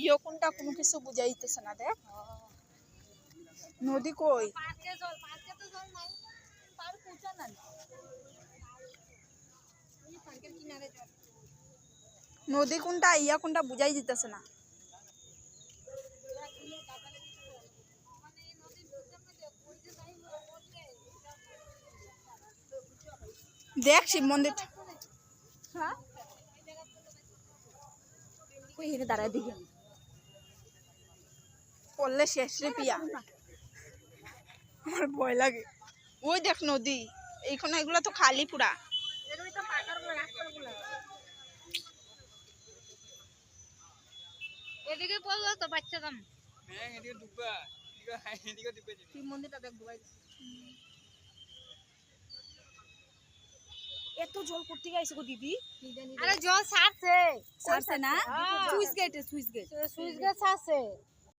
ইয়ে কোনটা কোনো কিছু বুঝাইতেছে না। দেখ নদী কই, নদী কোনটা ইয়া কোনটা বুঝাই দিতেছে না। দেখ শিব মন্দির দাঁড়ায় দেখি পড়লে শেষ রে পিয়া, আমার ভয় লাগে। ওই দেখ নদী, এইখানে এগুলো তো খালি পুরা। এদিকে পড়লো তো বাচ্চা দাম এদিকে ডুববা, এদিকে ডুবে যাবে। শিব মন্দিরটা দেখ ডুবাই এত জল করতে গাইছে গো দিদি। আরে জল ছাড়ছে ছাড়ছে না? সুইচ গেট ছাড়ছে